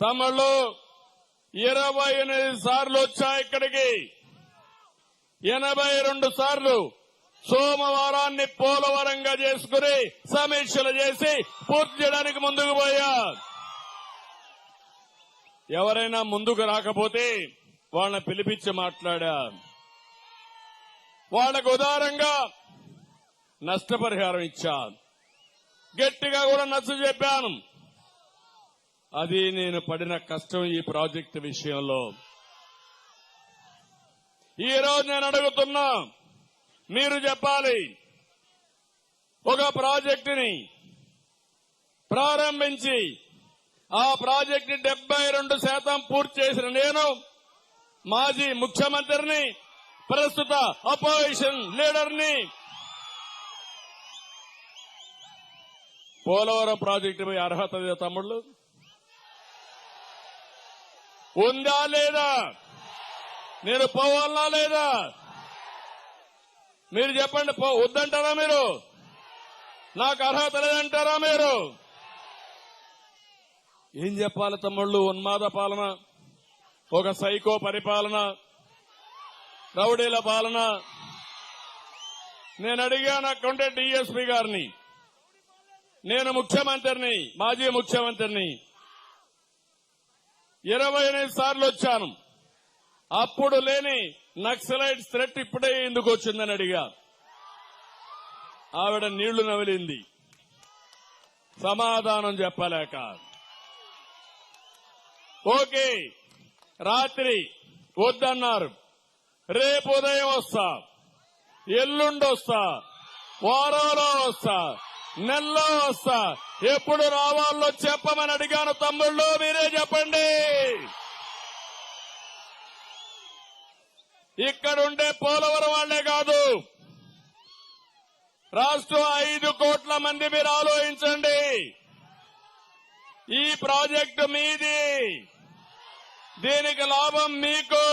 తమిళు 28 సార్లు వచ్చా ఇక్కడికి. 82 సార్లు సోమవారాన్ని పోలవరంగా చేసుకుని సమీక్షలు చేసి పూర్తి చేయడానికి ముందుకు పోయా. ఎవరైనా ముందుకు రాకపోతే వాళ్ళని పిలిపించి మాట్లాడా. వాళ్లకు ఉదారంగా నష్టపరిహారం ఇచ్చా. గట్టిగా కూడా నచ్చ చెప్పాను. అది నేను పడిన కష్టం ఈ ప్రాజెక్టు విషయంలో. ఈ రోజు నేను అడుగుతున్నా, మీరు చెప్పాలి. ఒక ప్రాజెక్టుని ప్రారంభించి ఆ ప్రాజెక్టు 72% పూర్తి చేసిన నేను మాజీ ముఖ్యమంత్రిని, ప్రస్తుత అపోజిషన్ లీడర్ని. పోలవరం ప్రాజెక్టుపై అర్హత తమ్ముళ్ళు ఉందా లేదా? నేను పోవాలనా లేదా? మీరు చెప్పండి. వద్దంటారా మీరు? నాకు అర్హత లేదంటారా మీరు? ఏం చెప్పాలి తమ్ముళ్ళు? ఉన్మాద పాలన, ఒక సైకో పరిపాలన, రౌడీల పాలన. నేను అడిగాను అక్కడుండే డీఎస్పీ గారిని. నేను ముఖ్యమంత్రిని, మాజీ ముఖ్యమంత్రిని. 28 సార్లు వచ్చాను. అప్పుడు లేని నక్సలైట్స్ థ్రెట్ ఇప్పుడే ఎందుకు వచ్చిందని అడిగా. ఆవిడ నీళ్లు నమిలింది, సమాధానం చెప్పలేక. ఓకే, రాత్రి వద్దన్నారు. రేపు ఉదయం వస్తా, ఎల్లుండి వస్తా, వారంలో వస్తా, నెలలో వస్తా. ఎప్పుడు రావాలో చెప్పమని అడిగాను. తమ్ముళ్ళు మీరే చెప్పండి. ఇక్కడుండే పోలవరం వాళ్లే కాదు, రాష్ట్రం 5 కోట్ల మంది. మీరు ఆలోచించండి. ఈ ప్రాజెక్టు మీది, దీనికి లాభం మీకు.